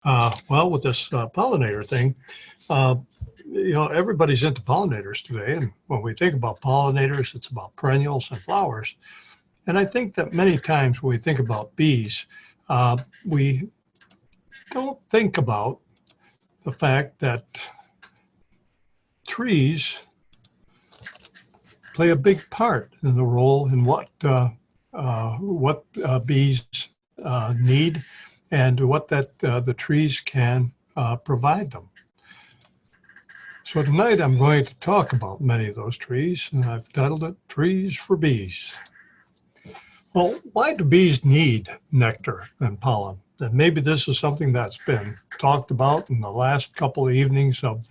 Well, with this pollinator thing, everybody's into pollinators today. And when we think about pollinators, it's about perennials and flowers. And I think that many times when we think about bees, we don't think about the fact that trees play a big part in the role in what bees need and what the trees can provide them. So tonight I'm going to talk about many of those trees, and I've titled it Trees for Bees. Well, why do bees need nectar and pollen? And maybe this is something that's been talked about in the last couple of evenings of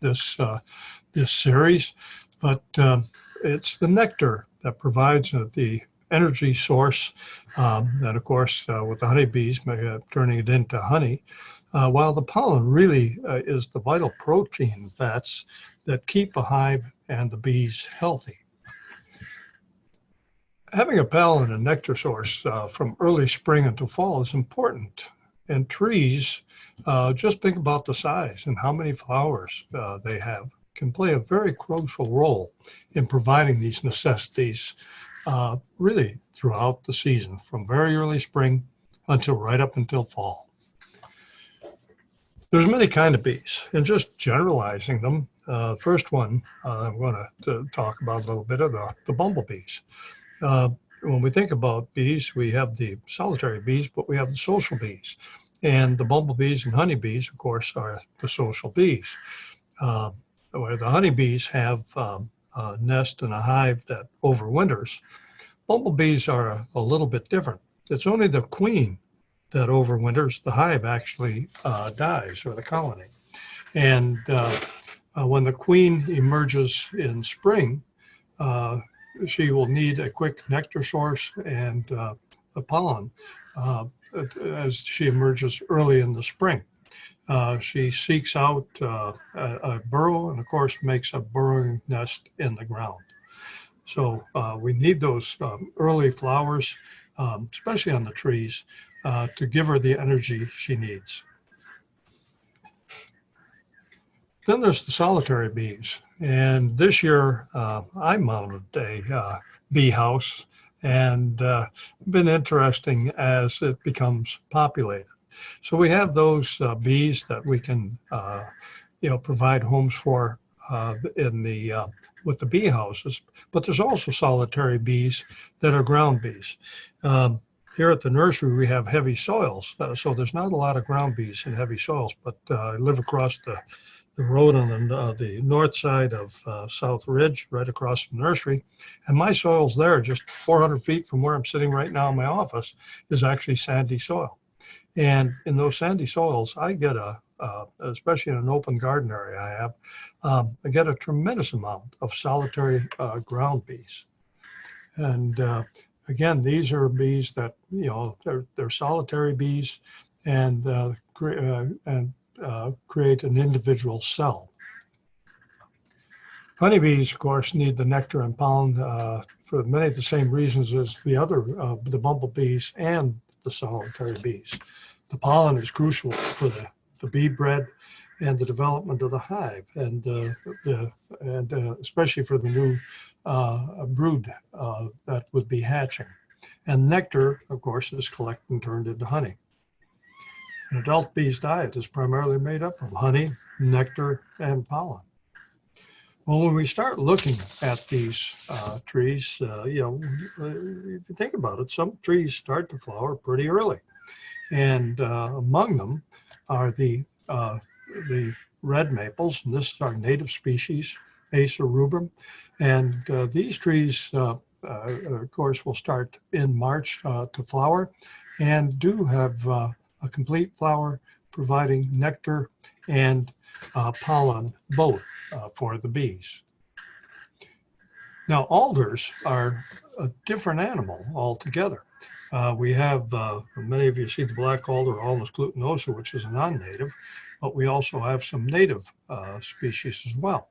this series, but it's the nectar that provides the energy source, and of course with the honeybees turning it into honey, while the pollen really is the vital protein fats that keep a hive and the bees healthy. Having a pollen and nectar source from early spring until fall is important. And trees, just think about the size and how many flowers they have, can play a very crucial role in providing these necessities really throughout the season, from very early spring until right up until fall. There's many kinds of bees, and just generalizing them, first one I'm going to talk about a little bit of the bumblebees. When we think about bees, we have the solitary bees, but we have the social bees. And the bumblebees and honeybees, of course, are the social bees. Where the honeybees have a nest and a hive that overwinters, bumblebees are a little bit different. It's only the queen that overwinters. The hive actually dies, or the colony. And when the queen emerges in spring, she will need a quick nectar source and the pollen as she emerges early in the spring. She seeks out a burrow and, of course, makes a burrowing nest in the ground. So we need those early flowers, especially on the trees, to give her the energy she needs. Then there's the solitary bees. And this year I mounted a bee house, and been interesting as it becomes populated. So we have those bees that we can provide homes for with the bee houses, but there's also solitary bees that are ground bees. Here at the nursery, we have heavy soils, so there's not a lot of ground bees in heavy soils, but I live across the road on the north side of South Ridge, right across from the nursery, and my soils there, just 400 feet from where I'm sitting right now in my office, is actually sandy soil. And in those sandy soils, I get especially in an open garden area I have, I get a tremendous amount of solitary ground bees. And again, these are bees that, they're solitary bees and create an individual cell. Honeybees, of course, need the nectar and pollen for many of the same reasons as the bumblebees and the solitary bees. The pollen is crucial for the bee bread and the development of the hive, and especially for the new brood that would be hatching. And nectar, of course, is collected and turned into honey. An adult bee's diet is primarily made up of honey, nectar, and pollen. Well, when we start looking at these trees, if you think about it, some trees start to flower pretty early. And among them are the red maples, and this is our native species, Acer rubrum. And these trees, of course, will start in March to flower and do have a complete flower, providing nectar and pollen both for the bees. Now, alders are a different animal altogether. We have, many of you see the black alder, Alnus glutinosa, which is a non-native, but we also have some native species as well.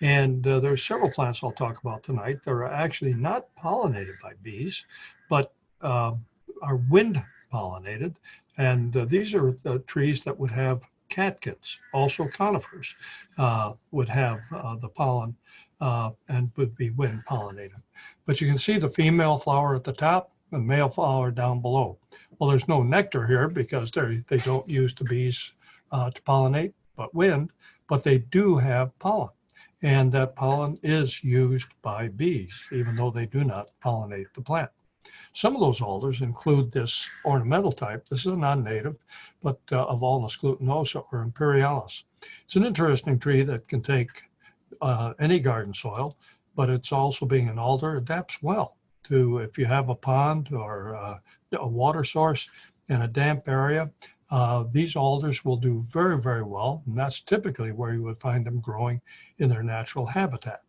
And there are several plants I'll talk about tonight that are actually not pollinated by bees, but are wind pollinated. And these are trees that would have catkins. Also conifers would have the pollen and would be wind pollinated. But you can see the female flower at the top, the male flower down below. Well, there's no nectar here because they don't use the bees to pollinate, but wind, but they do have pollen. And that pollen is used by bees, even though they do not pollinate the plant. Some of those alders include this ornamental type. This is a non-native, but of Ulmus glutinosa or imperialis. It's an interesting tree that can take any garden soil, but it's also, being an alder, adapts well to if you have a pond or a water source in a damp area. These alders will do very, very well, and that's typically where you would find them growing in their natural habitat.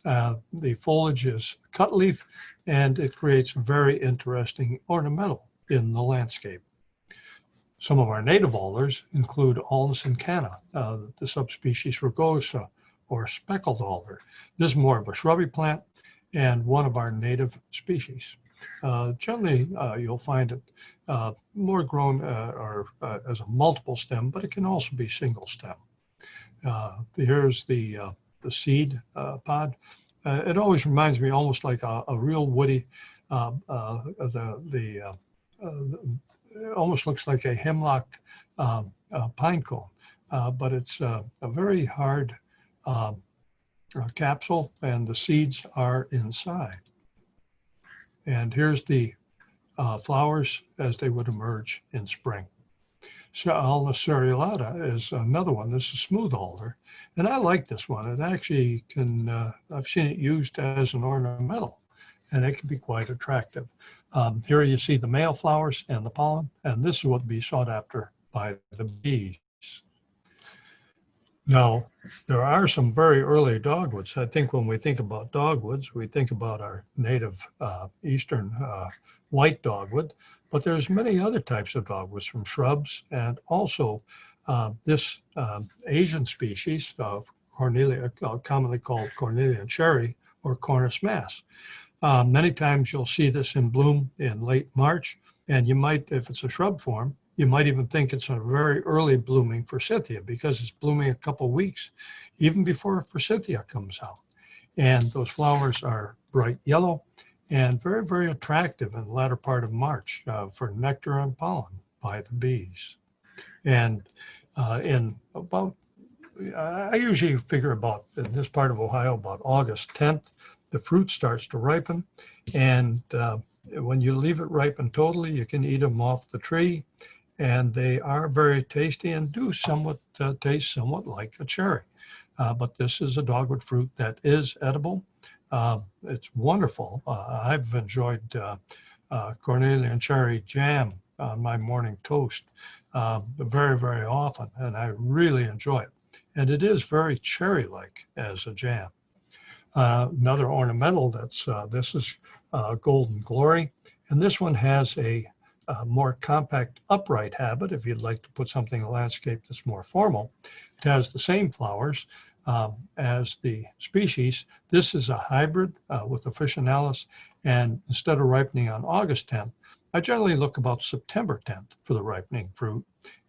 The foliage is cut leaf, and it creates very interesting ornamental in the landscape. Some of our native alders include Ulmus incana, the subspecies rugosa, or speckled alder. This is more of a shrubby plant and one of our native species. Generally, you'll find it more grown as a multiple stem, but it can also be single stem. Here's the seed pod. It always reminds me almost like a real woody, it almost looks like a hemlock pine cone, but it's a very hard capsule, and the seeds are inside. And here's the flowers as they would emerge in spring. So Ulmus seriolata is another one. This is smooth alder, and I like this one. It actually can, I've seen it used as an ornamental, and it can be quite attractive. Here you see the male flowers and the pollen, and this is what would be sought after by the bees. Now, there are some very early dogwoods. I think when we think about dogwoods, we think about our native eastern white dogwood, but there's many other types of dogwoods, from shrubs, and also this Asian species of Cornelia, commonly called Cornelian cherry or Cornus mass. Many times you'll see this in bloom in late March, and you might, if it's a shrub form, you might even think it's a very early blooming forsythia because it's blooming a couple weeks even before forsythia comes out. And those flowers are bright yellow and very, very attractive in the latter part of March for nectar and pollen by the bees. And in about, I usually figure about, in this part of Ohio, about August 10th, the fruit starts to ripen. And when you leave it ripen totally, you can eat them off the tree. And they are very tasty and do somewhat taste somewhat like a cherry. But this is a dogwood fruit that is edible. It's wonderful. I've enjoyed Cornelian cherry jam on my morning toast very, very often, and I really enjoy it. And it is very cherry-like as a jam. Another ornamental that's, this is Golden Glory, and this one has a more compact upright habit. If you'd like to put something in the landscape that's more formal, it has the same flowers as the species. This is a hybrid with officinalis, and instead of ripening on August 10th, I generally look about September 10th for the ripening fruit.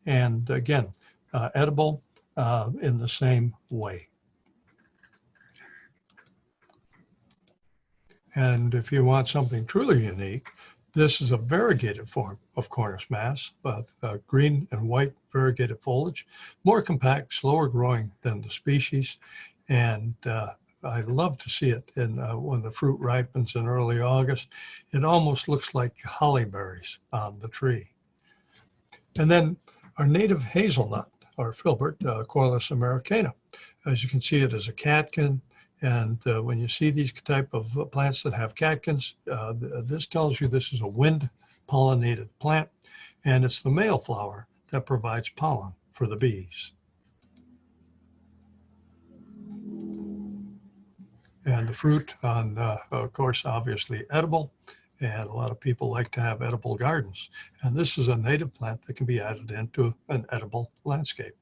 And again, edible in the same way. And if you want something truly unique, this is a variegated form of Cornus mass, green and white variegated foliage, more compact, slower growing than the species. And I love to see it when the fruit ripens in early August. It almost looks like holly berries on the tree. And then our native hazelnut, or filbert, Corylus americana. As you can see, it is a catkin. And when you see these type of plants that have catkins, this tells you this is a wind pollinated plant, and it's the male flower that provides pollen for the bees. And the fruit, of course, obviously edible, and a lot of people like to have edible gardens. And this is a native plant that can be added into an edible landscape.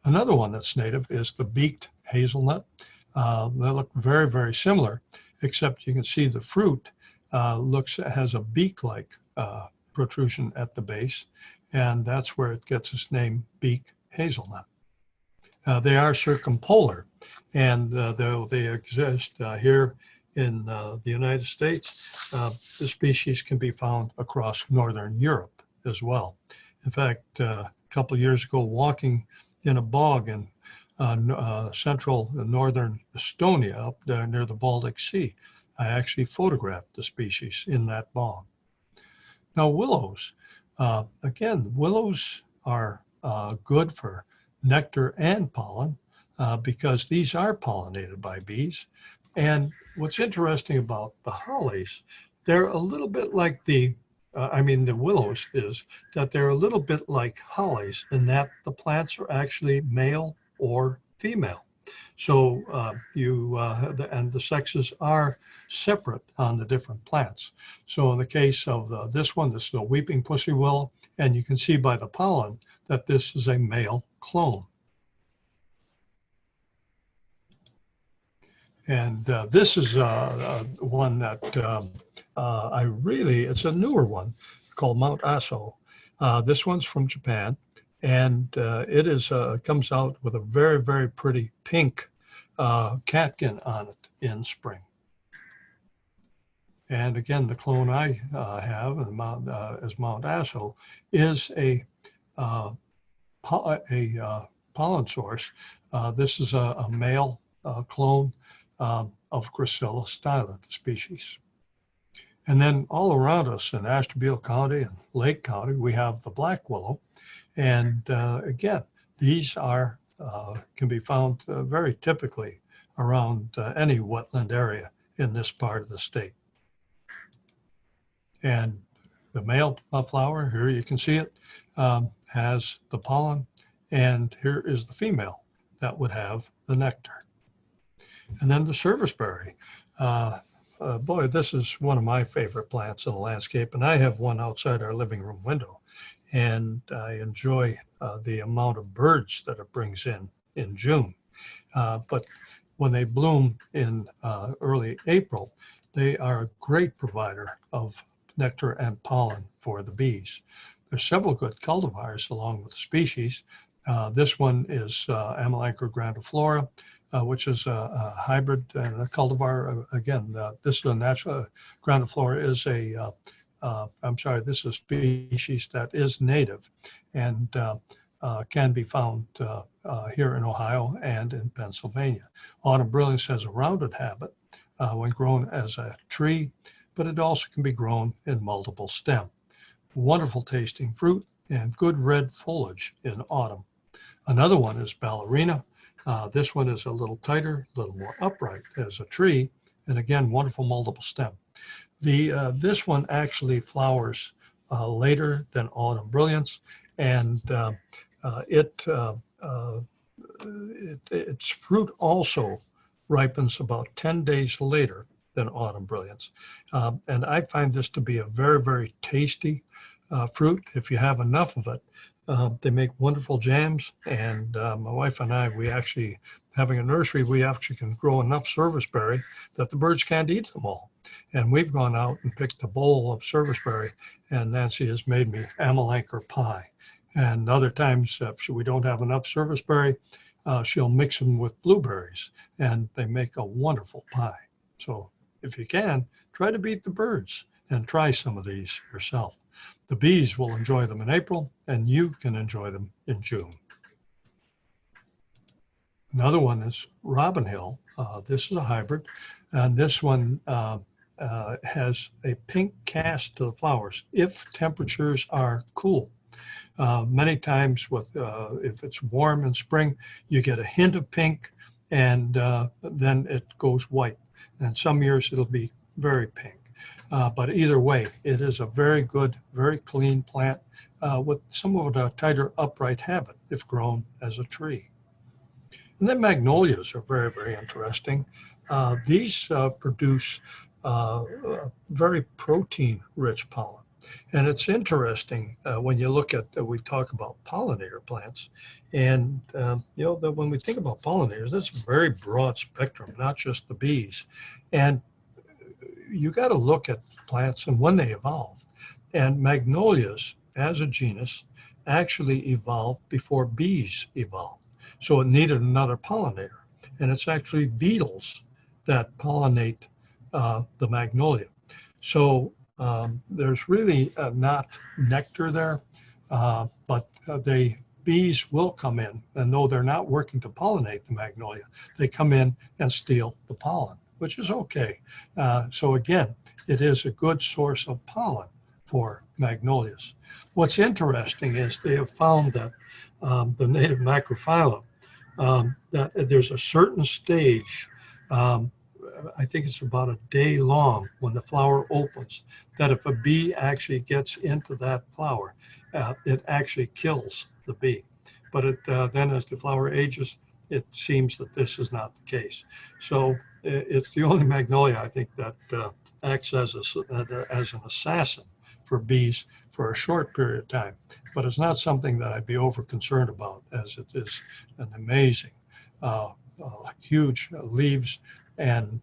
Another one that's native is the beaked hazelnut. They look very, very similar, except you can see the fruit has a beak-like protrusion at the base, and that's where it gets its name, Beaked Hazelnut. They are circumpolar, and though they exist here in the United States, the species can be found across northern Europe as well. In fact, a couple of years ago, walking in a bog in central and northern Estonia, up there near the Baltic Sea, I actually photographed the species in that bog. Now, willows, again, willows are good for nectar and pollen because these are pollinated by bees. And what's interesting about the hollies, they're a little bit like the willows is that they're a little bit like hollies in that the plants are actually male or female. So and the sexes are separate on the different plants. So in the case of this one, this is the weeping pussy willow, and you can see by the pollen that this is a male clone. And this is one that it's a newer one called Mount Aso. This one's from Japan, and it comes out with a very, very pretty pink catkin on it in spring. And again, the clone I have as Mount Aso is a pollen source. This is a male clone of Corylus styla, the species. And then all around us in Ashtabula County and Lake County, we have the black willow. And again, these can be found very typically around any wetland area in this part of the state. And the male flower, here you can see it, has the pollen, and here is the female that would have the nectar. And then the serviceberry. Boy, this is one of my favorite plants in the landscape, and I have one outside our living room window. And I enjoy the amount of birds that it brings in June. But when they bloom in early April, they are a great provider of nectar and pollen for the bees. There's several good cultivars along with the species. This one is Americana grandiflora, which is a hybrid and a cultivar. Again, this is a natural, grandiflora is this is a species that is native and can be found here in Ohio and in Pennsylvania. Autumn brilliance has a rounded habit when grown as a tree, but it also can be grown in multiple stem. Wonderful tasting fruit and good red foliage in autumn. Another one is ballerina. This one is a little tighter, a little more upright as a tree, and again, wonderful multiple stem. This one actually flowers later than autumn brilliance, and its fruit also ripens about 10 days later than autumn brilliance. And I find this to be a very, very tasty fruit. If you have enough of it, they make wonderful jams. And my wife and I, having a nursery, we actually can grow enough serviceberry that the birds can't eat them all. And we've gone out and picked a bowl of serviceberry, and Nancy has made me Amelanker pie. And other times, if we don't have enough serviceberry, she'll mix them with blueberries, and they make a wonderful pie. So if you can, try to beat the birds and try some of these yourself. The bees will enjoy them in April, and you can enjoy them in June. Another one is Robin Hill. This is a hybrid, and this one has a pink cast to the flowers if temperatures are cool. Many times if it's warm in spring, you get a hint of pink, and then it goes white. And some years it'll be very pink. But either way, it is a very good, very clean plant with somewhat a tighter upright habit if grown as a tree. And then magnolias are very, very interesting. These produce very protein-rich pollen. And it's interesting when you look at, we talk about pollinator plants, and when we think about pollinators, that's a very broad spectrum, not just the bees. And you got to look at plants and when they evolve. And Magnolias, as a genus, actually evolved before bees evolved. So it needed another pollinator. And it's actually beetles that pollinate the magnolia. So there's really not nectar there, but bees will come in, and though they're not working to pollinate the magnolia, they come in and steal the pollen, which is okay. So again, it is a good source of pollen for magnolias. What's interesting is they have found that the native macrophylla, that there's a certain stage, I think it's about a day long when the flower opens, that if a bee actually gets into that flower, it actually kills the bee. But then as the flower ages, it seems that this is not the case. So it's the only magnolia, I think, that acts as an assassin for bees for a short period of time. But it's not something that I'd be over concerned about, as it is an amazing, huge leaves, and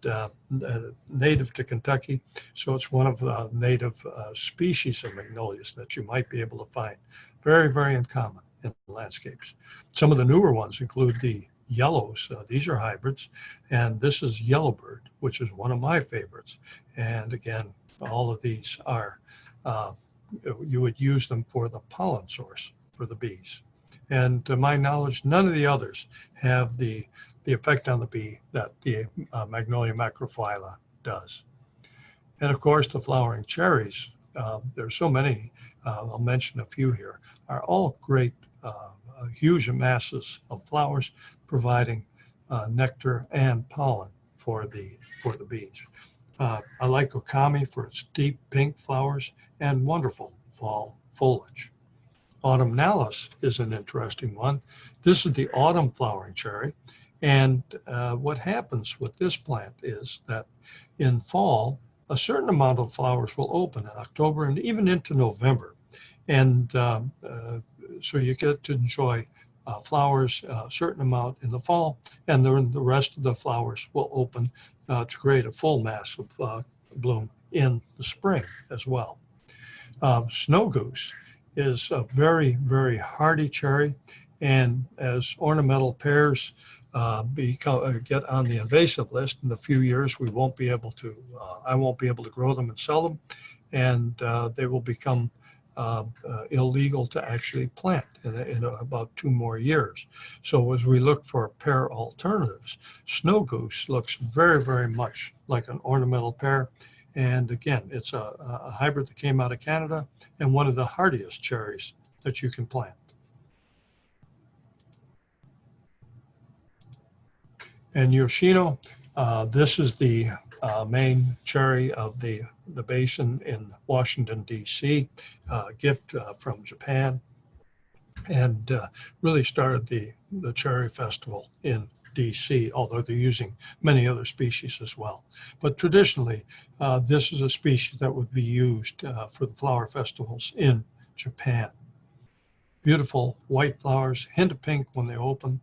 native to Kentucky. So it's one of the native species of magnolias that you might be able to find. Very, very uncommon in landscapes. Some of the newer ones include the yellows. These are hybrids, and this is yellowbird, which is one of my favorites. And again, all of these are, you would use them for the pollen source for the bees. And to my knowledge, none of the others have the effect on the bee that the Magnolia macrophylla does. And of course, the flowering cherries, there's so many, I'll mention a few here, are all great, huge masses of flowers providing nectar and pollen for the bees. I like okami for its deep pink flowers and wonderful fall foliage. Autumnalis is an interesting one. This is the autumn flowering cherry. And what happens with this plant is that in fall, a certain amount of flowers will open in October and even into November. And so you get to enjoy flowers a certain amount in the fall, and then the rest of the flowers will open to create a full mass of bloom in the spring as well. Snow goose is a very, very hardy cherry, and as ornamental pears get on the invasive list in a few years, we won't be able to, I won't be able to grow them and sell them, and they will become illegal to actually plant in about 2 more years. So as we look for pear alternatives, snow goose looks very, very much like an ornamental pear. And again, it's a hybrid that came out of Canada and one of the hardiest cherries that you can plant. And Yoshino, this is the main cherry of the basin in Washington, D.C., gift from Japan, and really started the cherry festival in D.C., although they're using many other species as well. But traditionally, this is a species that would be used for the flower festivals in Japan. Beautiful white flowers, hint of pink when they open,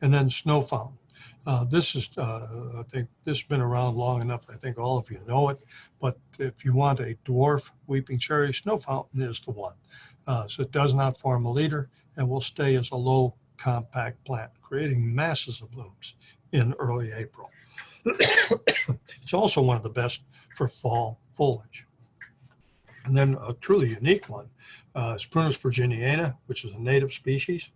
and then snow fountain. This is, I think this has been around long enough, I think all of you know it, but if you want a dwarf weeping cherry, snow fountain is the one. So it does not form a leader and will stay as a low compact plant, creating masses of blooms in early April. It's also one of the best for fall foliage. And then a truly unique one is Prunus virginiana, which is a native species.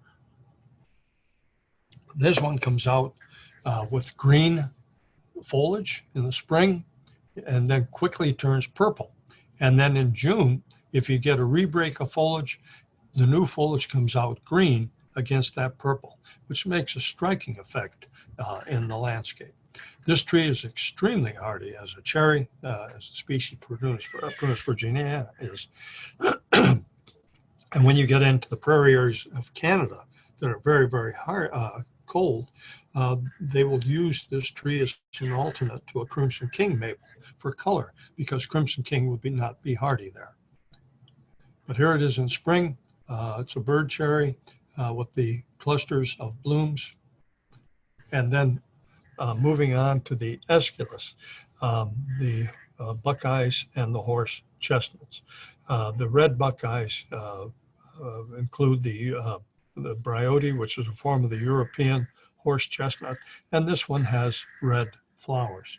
This one comes out with green foliage in the spring and then quickly turns purple. And then in June, if you get a rebreak of foliage, the new foliage comes out green against that purple, which makes a striking effect in the landscape. This tree is extremely hardy as a cherry, as the species Prunus virginiana is. And when you get into the prairie areas of Canada that are very, very hard, cold, they will use this tree as an alternate to a Crimson King maple for color, because Crimson King would not be hardy there. But here it is in spring. It's a bird cherry with the clusters of blooms. And then moving on to the Aesculus. The buckeyes and the horse chestnuts. The red buckeyes include the bryote, which is a form of the European horse chestnut, and this one has red flowers.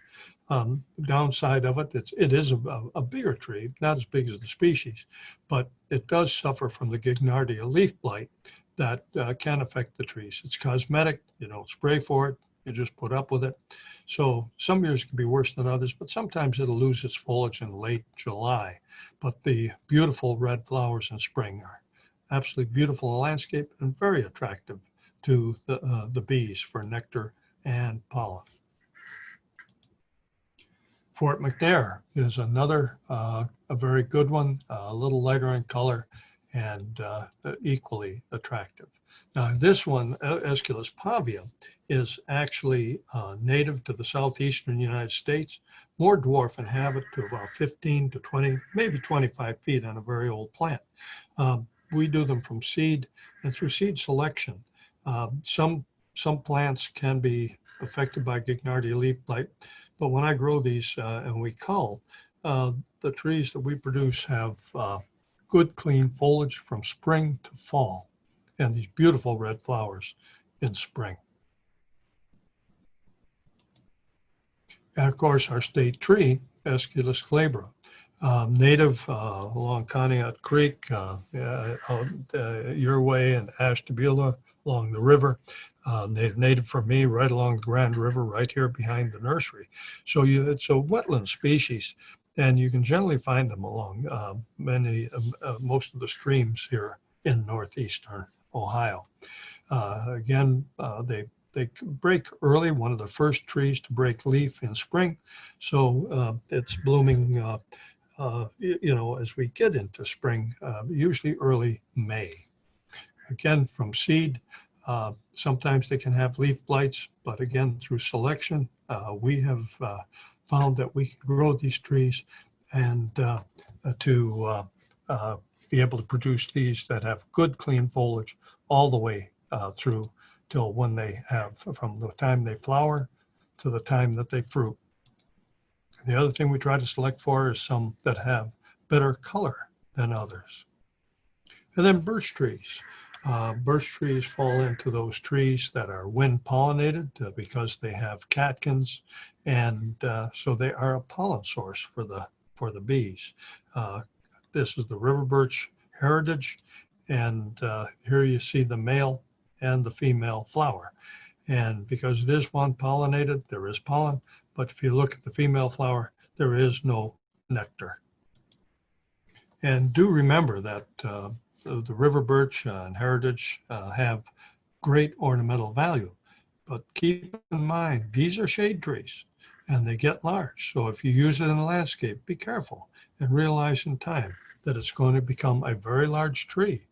Downside of it, it is a bigger tree, not as big as the species, but it does suffer from the Gignardia leaf blight that can affect the trees. It's cosmetic, you don't spray for it, you just put up with it. So some years can be worse than others, but sometimes it'll lose its foliage in late July. But the beautiful red flowers in spring are absolutely beautiful in the landscape and very attractive to the bees for nectar and pollen. Fort McNair is another a very good one, a little lighter in color and equally attractive. Now this one, Aesculus pavia, is actually native to the southeastern United States, more dwarf in habit to about 15 to 20, maybe 25 feet on a very old plant. We do them from seed and through seed selection. Some plants can be affected by Gignardia leaf blight, but when I grow these and we cull, the trees that we produce have good clean foliage from spring to fall and these beautiful red flowers in spring. And of course, our state tree, Aesculus glabra, native along Conneaut Creek, out your way, and Ashtabula along the river. Native for me right along the Grand River, right here behind the nursery. So it's a wetland species, and you can generally find them along most of the streams here in northeastern Ohio. Again, they break early, one of the first trees to break leaf in spring. So it's blooming, as we get into spring, usually early May. Again, from seed, sometimes they can have leaf blights, but again, through selection, we have found that we can grow these trees and to be able to produce these that have good, clean foliage all the way through till when they have, from the time they flower to the time that they fruit. The other thing we try to select for is some that have better color than others. And then birch trees. Birch trees fall into those trees that are wind pollinated because they have catkins, and so they are a pollen source for the bees. This is the river birch heritage, and here you see the male and the female flower. And because it is one pollinated, there is pollen, but if you look at the female flower, there is no nectar. And do remember that the river birch and heritage have great ornamental value, but keep in mind, these are shade trees and they get large. So if you use it in the landscape, be careful and realize in time that it's going to become a very large tree.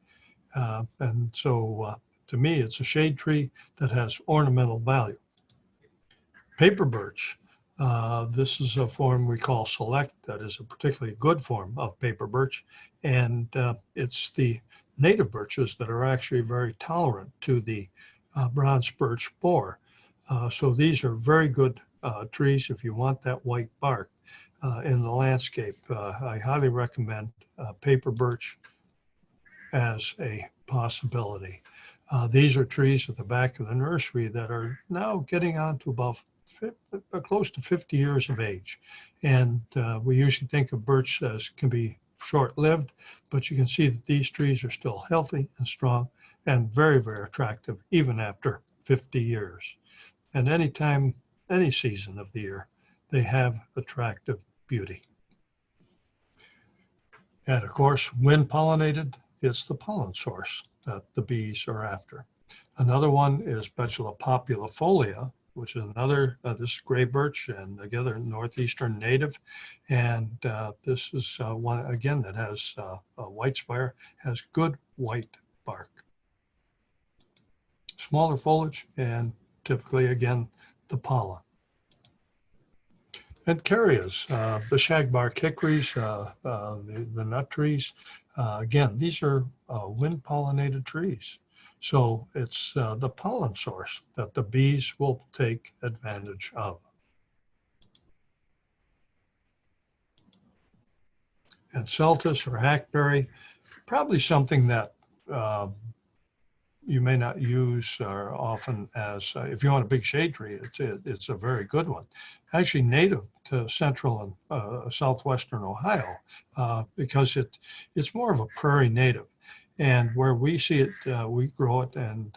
And so to me, it's a shade tree that has ornamental value. Paper birch. This is a form we call select, that is a particularly good form of paper birch, and it's the native birches that are actually very tolerant to the bronze birch borer. So these are very good trees if you want that white bark in the landscape. I highly recommend paper birch as a possibility. These are trees at the back of the nursery that are now getting on to about close to 50 years of age. And we usually think of birch as can be short-lived, but you can see that these trees are still healthy and strong and very, very attractive even after 50 years. And anytime, any season of the year, they have attractive beauty. And of course, when pollinated, it's the pollen source that the bees are after. Another one is Betula populifolia, which is another, this is gray birch and together northeastern native. And this is one, again, that has a white spire, has good white bark. Smaller foliage and typically, again, the pollen. And carrias, the shagbark hickories, the nut trees. Again, these are wind pollinated trees. So it's the pollen source that the bees will take advantage of. And Celtis or hackberry, probably something that you may not use often as, if you want a big shade tree, it's a very good one. Actually native to central and southwestern Ohio, because it's more of a prairie native. And where we see it, we grow it, and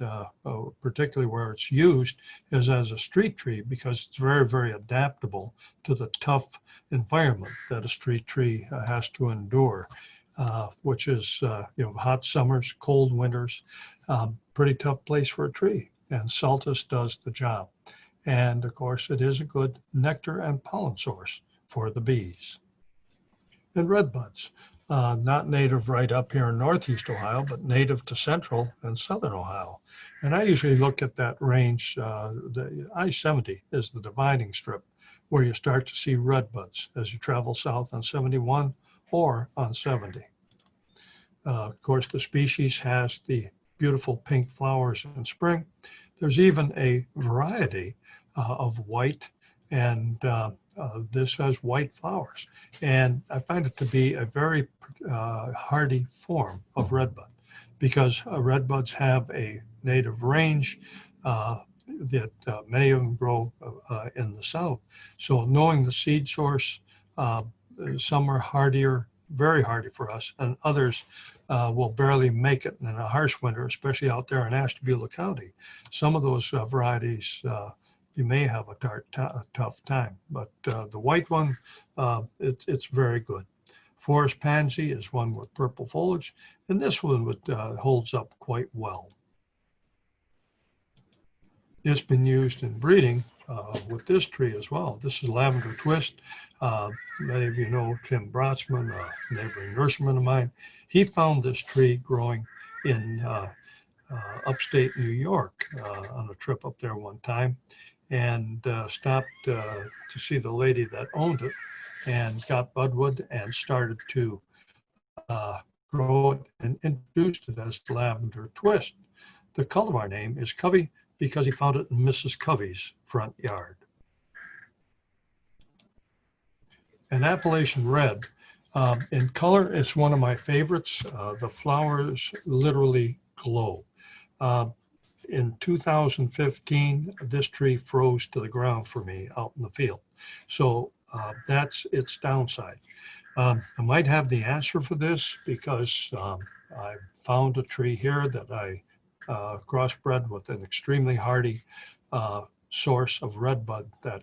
particularly where it's used is as a street tree, because it's very, very adaptable to the tough environment that a street tree has to endure, which is hot summers, cold winters, pretty tough place for a tree. And Celtis does the job. And of course, it is a good nectar and pollen source for the bees. And redbuds. Not native right up here in Northeast Ohio, but native to Central and Southern Ohio. And I usually look at that range, the I-70 is the dividing strip where you start to see redbuds as you travel south on 71 or on 70. Of course, the species has the beautiful pink flowers in spring. There's even a variety of white, and this has white flowers. And I find it to be a very hardy form of redbud, because redbuds have a native range that many of them grow in the south. So knowing the seed source, some are hardier, very hardy for us, and others will barely make it in a harsh winter, especially out there in Ashtabula County. Some of those varieties you may have a tough time, but the white one, it's very good. Forest pansy is one with purple foliage, and this one holds up quite well. It's been used in breeding with this tree as well. This is lavender twist. Many of you know Tim Brotzman, a neighboring nurseryman of mine. He found this tree growing in upstate New York on a trip up there one time, and stopped to see the lady that owned it, and got budwood and started to grow it and introduced it as lavender twist. The cultivar name is Covey because he found it in Mrs. Covey's front yard. And Appalachian red, in color, it's one of my favorites. The flowers literally glow. In 2015, this tree froze to the ground for me out in the field. So that's its downside. I might have the answer for this, because I found a tree here that I crossbred with an extremely hardy source of redbud that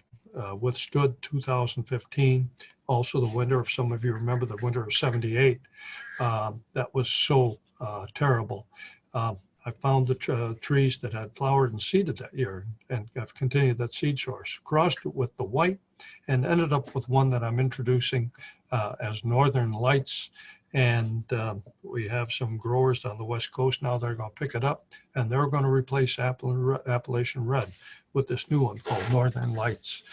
withstood 2015. Also the winter, if some of you remember the winter of 78, that was so terrible. I found the trees that had flowered and seeded that year, and I've continued that seed source, crossed it with the white, and ended up with one that I'm introducing as Northern Lights. And we have some growers on the West Coast now that are going to pick it up, and they're going to replace Appalachian Red with this new one called Northern Lights.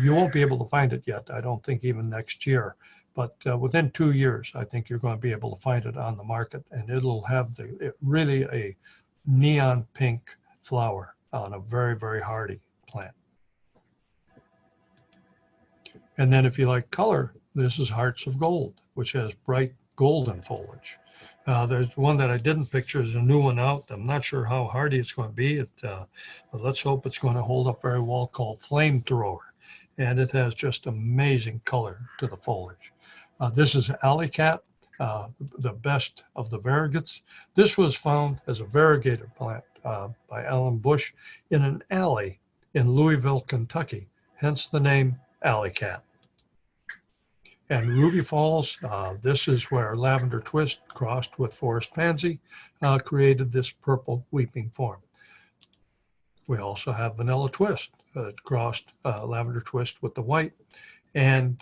You won't be able to find it yet, I don't think, even next year. But within 2 years, I think you're going to be able to find it on the market, and it'll have really a neon pink flower on a very, very hardy plant. And then if you like color, this is Hearts of Gold, which has bright golden foliage. There's one that I didn't picture. There's a new one out. I'm not sure how hardy it's going to be. But let's hope it's going to hold up very well, called Flamethrower. And it has just amazing color to the foliage. This is Alley Cat, the best of the variegates. This was found as a variegated plant by Alan Bush in an alley in Louisville, Kentucky, hence the name Alley Cat. And Ruby Falls, this is where lavender twist crossed with forest pansy created this purple weeping form. We also have vanilla twist that crossed lavender twist with the white. And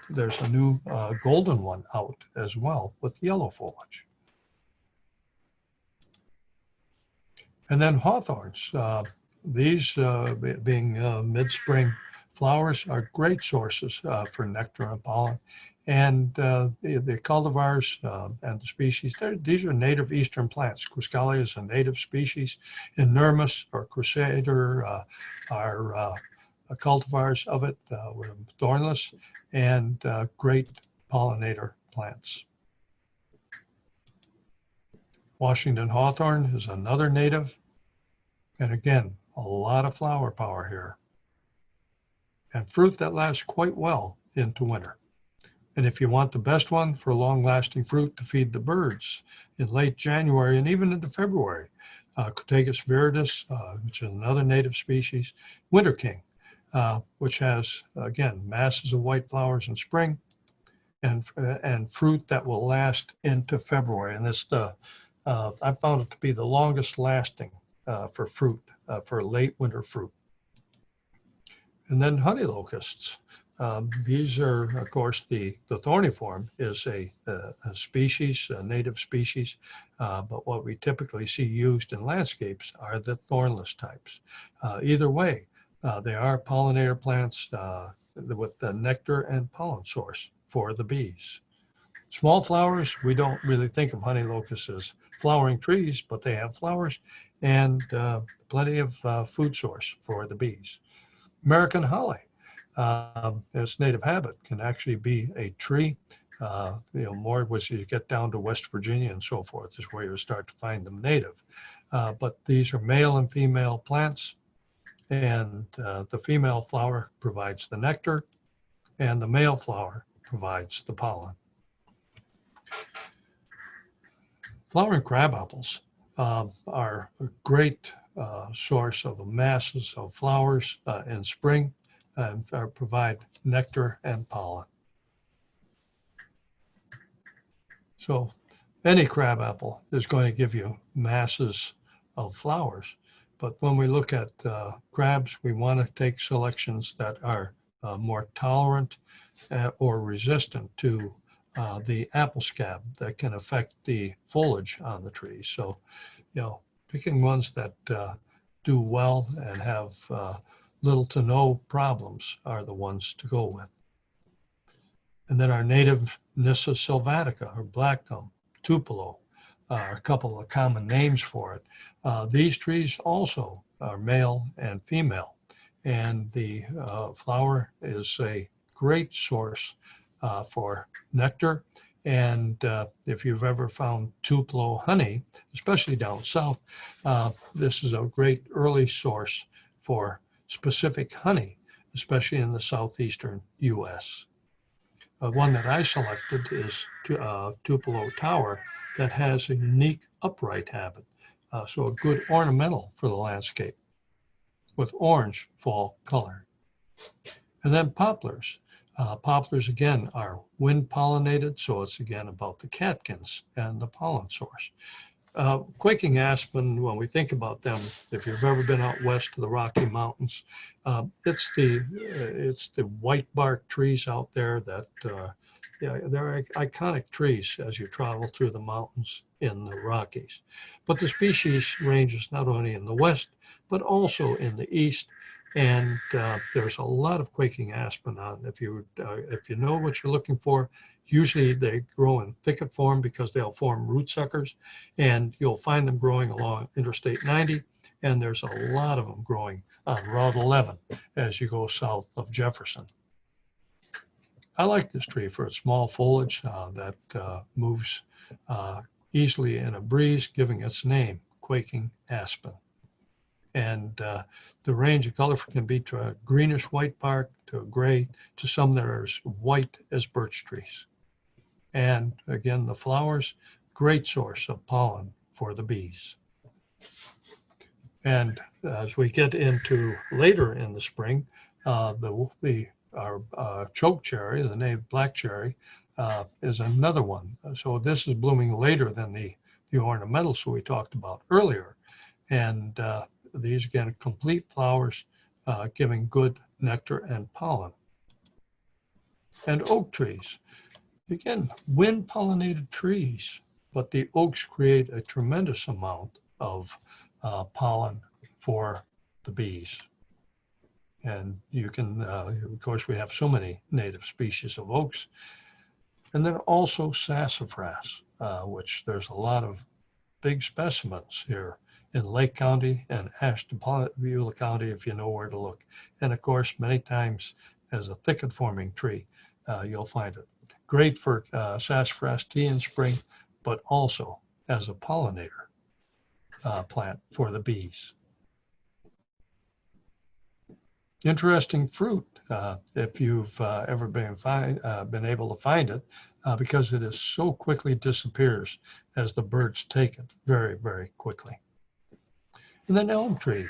there's a new golden one out as well with yellow foliage. And then hawthorns. These being mid-spring flowers are great sources for nectar and pollen. And the cultivars and the species, these are native eastern plants. Quiscalia is a native species. Inermis or Crusader are cultivars of it, thornless, and great pollinator plants. Washington hawthorn is another native. And again, a lot of flower power here. And fruit that lasts quite well into winter. And if you want the best one for long-lasting fruit to feed the birds in late January and even into February, Crataegus viridis, which is another native species, winter king, which has, again, masses of white flowers in spring and fruit that will last into February. And this, I found it to be the longest lasting for fruit, for late winter fruit. And then honey locusts. These are, of course, the thorniform is a species, a native species, but what we typically see used in landscapes are the thornless types. Either way, they are pollinator plants with the nectar and pollen source for the bees. Small flowers, we don't really think of honey locusts as flowering trees, but they have flowers and plenty of food source for the bees. American holly, its native habit can actually be a tree. More as you get down to West Virginia and so forth is where you start to find them native. But these are male and female plants, and the female flower provides the nectar, and the male flower provides the pollen. Flowering crabapples are a great source of masses of flowers in spring and provide nectar and pollen. So any crabapple is going to give you masses of flowers. But when we look at crabs, we want to take selections that are more tolerant or resistant to the apple scab that can affect the foliage on the tree. So, picking ones that do well and have little to no problems are the ones to go with. And then our native Nyssa sylvatica, or black gum, tupelo, are a couple of common names for it. These trees also are male and female, and the flower is a great source for nectar. And if you've ever found tupelo honey, especially down south, this is a great early source for specific honey, especially in the southeastern U.S. One that I selected is Tupelo Tower that has a unique upright habit, so a good ornamental for the landscape with orange fall color. And then poplars. Poplars, again, are wind pollinated, so it's again about the catkins and the pollen source. Quaking aspen, when we think about them, if you've ever been out west to the Rocky Mountains, it's the white bark trees out there that they're iconic trees as you travel through the mountains in the Rockies. But the species ranges not only in the west, but also in the east. And there's a lot of quaking aspen on. If you know what you're looking for, usually they grow in thicket form because they'll form root suckers, and you'll find them growing along Interstate 90. And there's a lot of them growing on Route 11 as you go south of Jefferson. I like this tree for its small foliage that moves easily in a breeze, giving its name, quaking aspen. And the range of color can be to a greenish white bark, to a gray, to some that are as white as birch trees. And again, the flowers, great source of pollen for the bees. And as we get into later in the spring, our choke cherry, the native black cherry, is another one. So this is blooming later than the ornamentals we talked about earlier. And these, again, complete flowers giving good nectar and pollen. And oak trees, again, wind pollinated trees, but the oaks create a tremendous amount of pollen for the bees. And you can, of course, we have so many native species of oaks. And then also sassafras, which there's a lot of big specimens here in Lake County and Ashtabula County, if you know where to look. And of course, many times as a thicket forming tree. you'll find it. Great for sassafras tea in spring, but also as a pollinator plant for the bees. Interesting fruit, if you've ever been able to find it, because it is so quickly disappears as the birds take it very, very quickly. And then elm trees,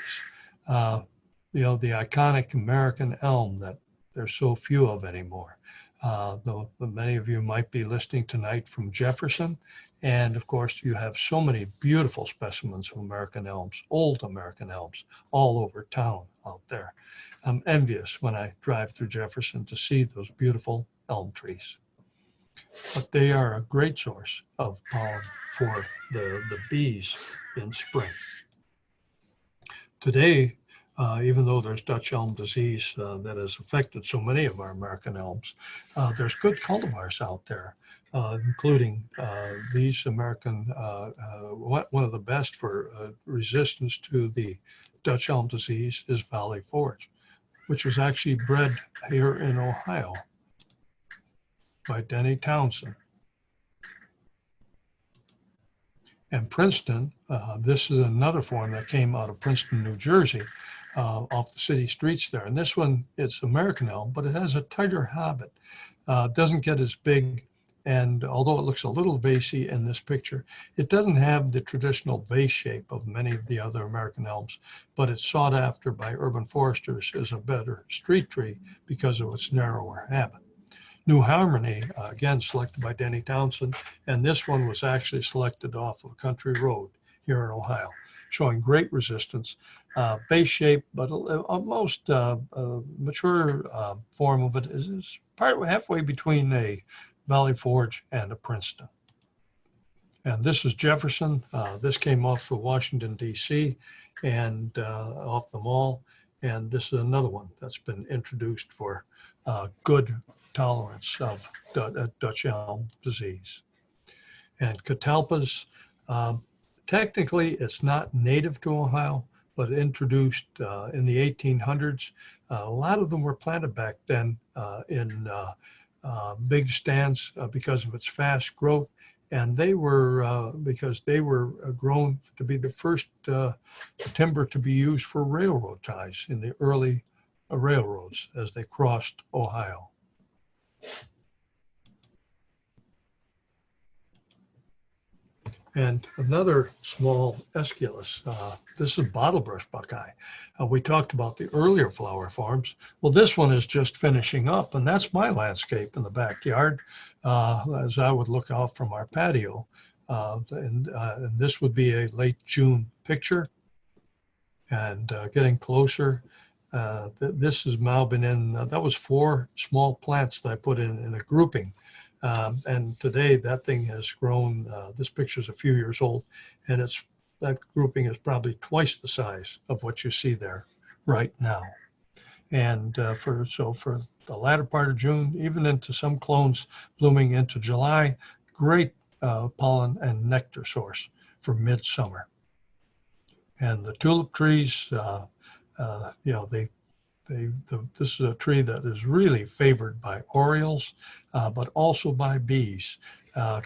the iconic American elm that there's so few of anymore. Though many of you might be listening tonight from Jefferson, and of course you have so many beautiful specimens of American elms, old American elms, all over town out there. I'm envious when I drive through Jefferson to see those beautiful elm trees. But they are a great source of pollen for the bees in spring. Today, even though there's Dutch elm disease that has affected so many of our American elms, there's good cultivars out there, including these American, one of the best for resistance to the Dutch elm disease is Valley Forge, which was actually bred here in Ohio by Denny Townsend. And Princeton, this is another form that came out of Princeton, New Jersey, off the city streets there. And this one, it's American elm, but it has a tighter habit. It doesn't get as big. And although it looks a little vasey in this picture, it doesn't have the traditional vase shape of many of the other American elms, but it's sought after by urban foresters as a better street tree because of its narrower habit. New Harmony, again, selected by Denny Townsend, and this one was actually selected off of a country road here in Ohio, showing great resistance. Base shape, but most mature form of it is halfway between a Valley Forge and a Princeton. And this is Jefferson. This came off of Washington, D.C. and off the mall. And this is another one that's been introduced for good tolerance of Dutch elm disease. And catalpas, technically it's not native to Ohio, but introduced in the 1800s. A lot of them were planted back then in big stands because of its fast growth. And they were, because they were grown to be the first timber to be used for railroad ties in the early railroads as they crossed Ohio. And another small Aesculus, this is bottlebrush buckeye. We talked about the earlier flower forms. Well, this one is just finishing up, and that's my landscape in the backyard as I would look out from our patio. And this would be a late June picture. And getting closer, this has now been in, that was 4 small plants that I put in a grouping. And today that thing has grown, this picture is a few years old, and that grouping is probably twice the size of what you see there right now. And for the latter part of June, even into some clones blooming into July, great pollen and nectar source for midsummer. And the tulip trees, this is a tree that is really favored by orioles, but also by bees,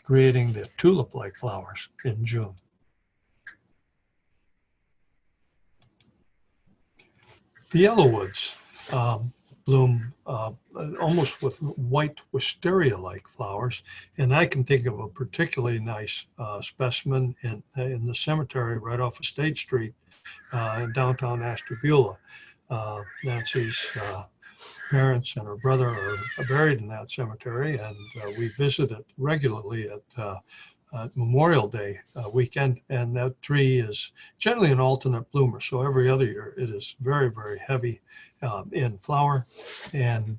creating the tulip-like flowers in June. The yellowwoods bloom almost with white wisteria-like flowers, and I can think of a particularly nice specimen in the cemetery right off of State Street in downtown Ashtabula. Nancy's parents and her brother are buried in that cemetery, and we visit it regularly at Memorial Day weekend, and that tree is generally an alternate bloomer, so every other year it is very, very heavy in flower and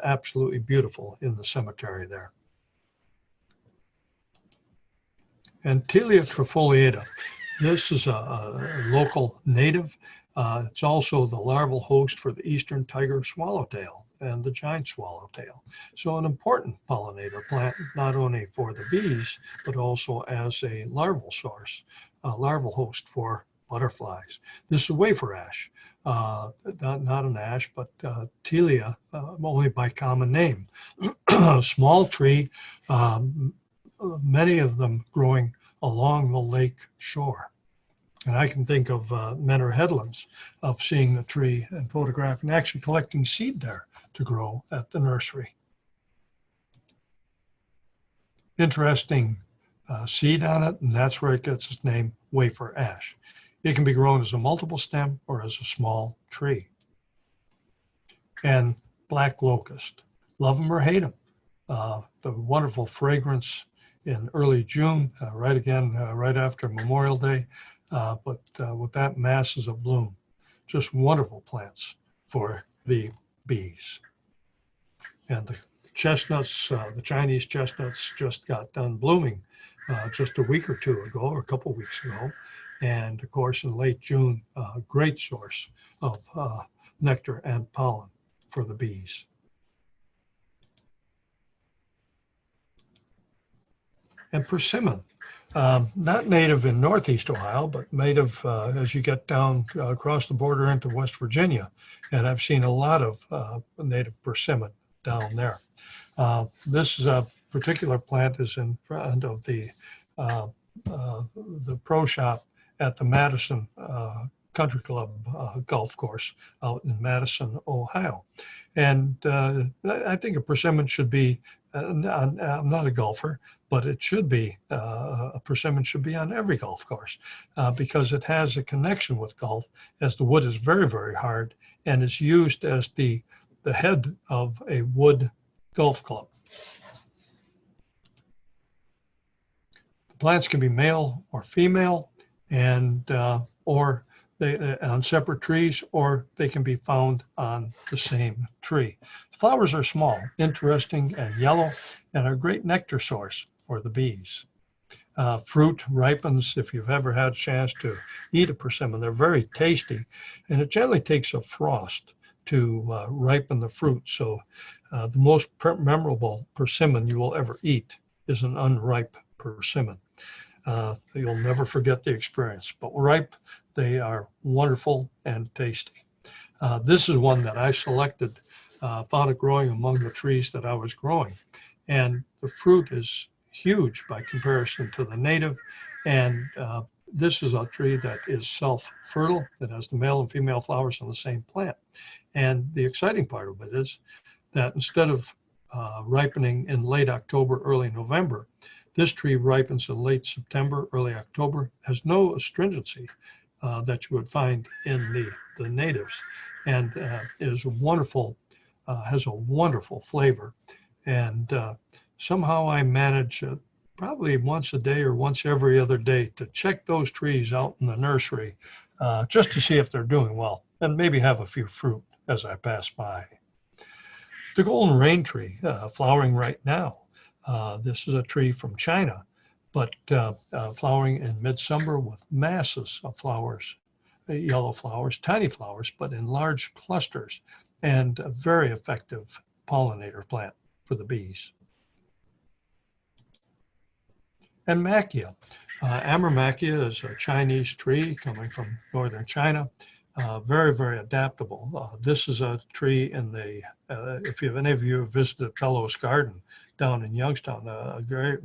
absolutely beautiful in the cemetery there. And Tilia trifoliata, this is a local native. It's also the larval host for the eastern tiger swallowtail and the giant swallowtail. So an important pollinator plant, not only for the bees, but also as a larval source, a larval host for butterflies. This is wafer ash, not an ash, but Tilia, only by common name. Small tree, many of them growing along the lake shore. And I can think of Menor headlands, of seeing the tree and photographing, actually collecting seed there to grow at the nursery. Interesting seed on it, and that's where it gets its name, wafer ash. It can be grown as a multiple stem or as a small tree. And black locust, love them or hate them. The wonderful fragrance in early June, right after Memorial Day, but with that masses of bloom, just wonderful plants for the bees. And the chestnuts, the Chinese chestnuts just got done blooming just a week or two ago, or a couple of weeks ago. And of course, in late June, a great source of nectar and pollen for the bees. And persimmon, not native in Northeast Ohio, but native as you get down across the border into West Virginia. And I've seen a lot of native persimmon down there. This is a particular plant is in front of the pro shop at the Madison Country Club golf course out in Madison, Ohio. And I think a persimmon should be, I'm not a golfer, but it should be, a persimmon should be on every golf course because it has a connection with golf, as the wood is very, very hard and is used as the head of a wood golf club. The plants can be male or female, and or they on separate trees, or they can be found on the same tree. Flowers are small, interesting, and yellow, and are a great nectar source for the bees. Fruit ripens if you've ever had a chance to eat a persimmon. They're very tasty, and it generally takes a frost to ripen the fruit. So the most memorable persimmon you will ever eat is an unripe persimmon. You'll never forget the experience, but ripe, they are wonderful and tasty. This is one that I selected, found it growing among the trees that I was growing. And the fruit is huge by comparison to the native. And this is a tree that is self-fertile. It has the male and female flowers on the same plant. And the exciting part of it is that instead of ripening in late October, early November, this tree ripens in late September, early October, has no astringency that you would find in the natives, and is wonderful, has a wonderful flavor. And somehow I manage probably once a day or once every other day to check those trees out in the nursery just to see if they're doing well, and maybe have a few fruit as I pass by. The golden rain tree, flowering right now. This is a tree from China, but flowering in midsummer with masses of flowers, yellow flowers, tiny flowers, but in large clusters, and a very effective pollinator plant for the bees. And Macchia. Ammermachia is a Chinese tree coming from northern China. Very, very adaptable. This is a tree in the, if any of you have visited Fellows Garden down in Youngstown, a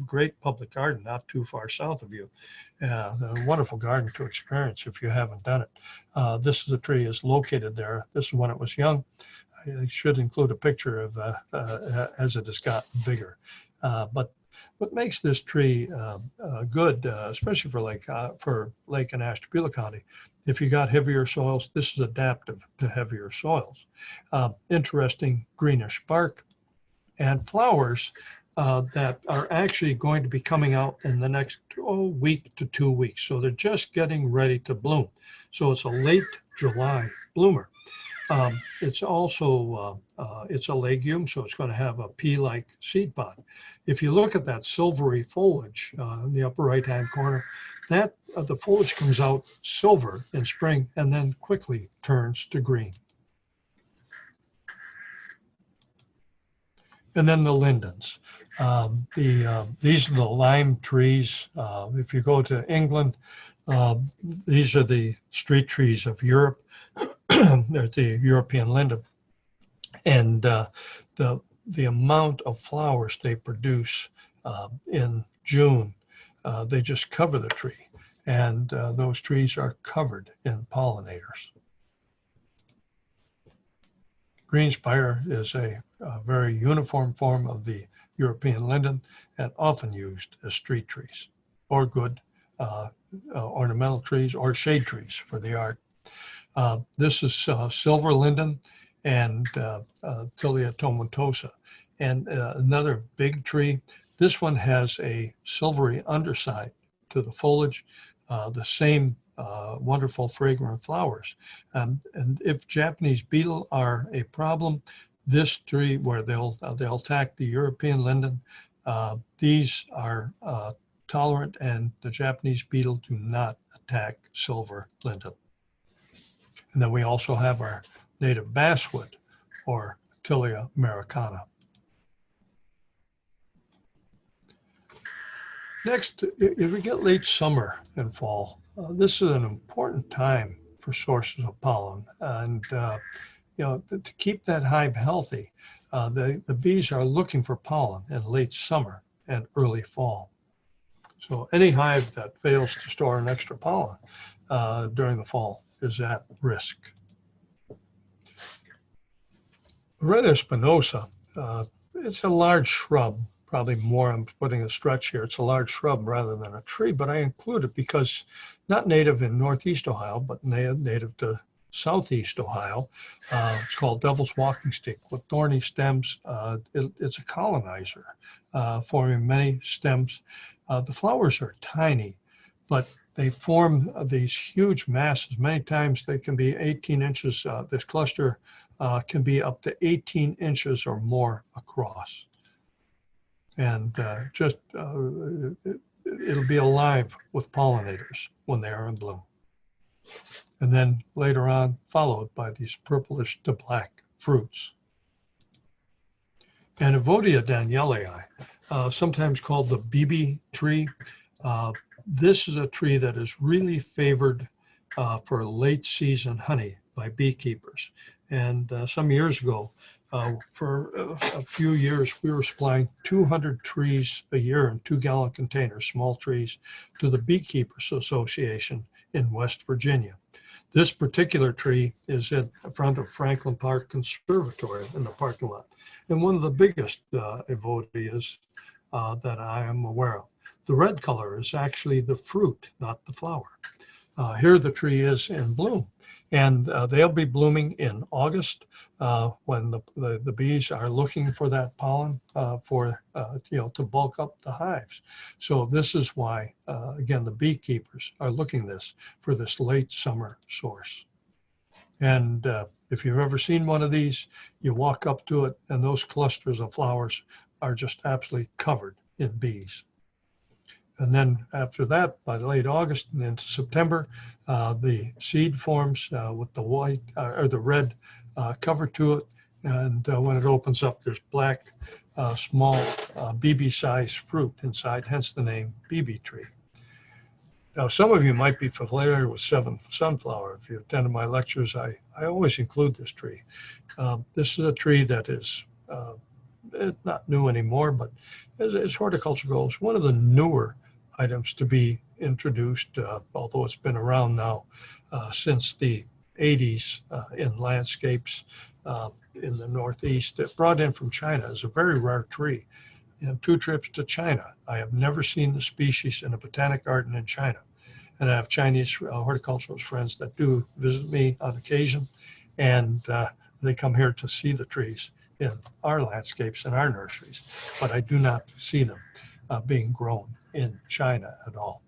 great public garden not too far south of you. A wonderful garden to experience if you haven't done it. This is a tree is located there. This is when it was young. I should include a picture of as it has gotten bigger. But what makes this tree good, especially for Lake and Ashtabula County, if you got heavier soils, this is adaptive to heavier soils. Interesting greenish bark and flowers that are actually going to be coming out in the next week to 2 weeks. So they're just getting ready to bloom. So it's a late July bloomer. It's also, it's a legume, so it's going to have a pea-like seed pod. If you look at that silvery foliage in the upper right-hand corner, that the foliage comes out silver in spring and then quickly turns to green. And then the lindens. These are the lime trees. If you go to England, These are the street trees of Europe. There's the European linden. And the amount of flowers they produce in June, they just cover the tree. And those trees are covered in pollinators. Greenspire is a very uniform form of the European linden and often used as street trees or good ornamental trees or shade trees for the art. This is silver linden and Tilia tomentosa. And another big tree. This one has a silvery underside to the foliage, the same wonderful fragrant flowers. And if Japanese beetle are a problem, this tree where they'll attack the European linden, these are tolerant, and the Japanese beetle do not attack silver linden. And then we also have our native basswood, or Tilia americana. Next, if we get late summer and fall, this is an important time for sources of pollen. And to keep that hive healthy, the bees are looking for pollen in late summer and early fall. So any hive that fails to store an extra pollen during the fall is at risk. Aralia spinosa, it's a large shrub. Probably more, I'm putting a stretch here. It's a large shrub rather than a tree, but I include it because not native in Northeast Ohio, but native to Southeast Ohio. It's called devil's walking stick with thorny stems. It's a colonizer, forming many stems. The flowers are tiny, but they form these huge masses. Many times they can be 18 inches. This cluster can be up to 18 inches or more across. And it'll be alive with pollinators when they are in bloom. And then later on, followed by these purplish to black fruits. And Evodia danielii, sometimes called the BB tree. This is a tree that is really favored for late season honey by beekeepers. And some years ago, for a few years, we were supplying 200 trees a year in 2-gallon containers, small trees, to the Beekeepers Association in West Virginia. This particular tree is in front of Franklin Park Conservatory in the parking lot, and one of the biggest Evodias that I am aware of. The red color is actually the fruit, not the flower. Here the tree is in bloom. And they'll be blooming in August when the bees are looking for that pollen to bulk up the hives. So this is why, again, the beekeepers are looking for this late summer source. And if you've ever seen one of these, you walk up to it and those clusters of flowers are just absolutely covered in bees. And then after that, by late August and into September, the seed forms with the white or the red cover to it. And when it opens up, there's black, small BB-sized fruit inside, hence the name BB tree. Now, some of you might be familiar with sunflower. If you attended my lectures, I always include this tree. This is a tree that is it's not new anymore, but as horticulture goes, one of the newer items to be introduced, although it's been around now since the 80s in landscapes in the Northeast. It brought in from China is a very rare tree. In 2 trips to China, I have never seen the species in a botanic garden in China. And I have Chinese horticulturalist friends that do visit me on occasion, and they come here to see the trees in our landscapes and our nurseries, but I do not see them being grown in China at all.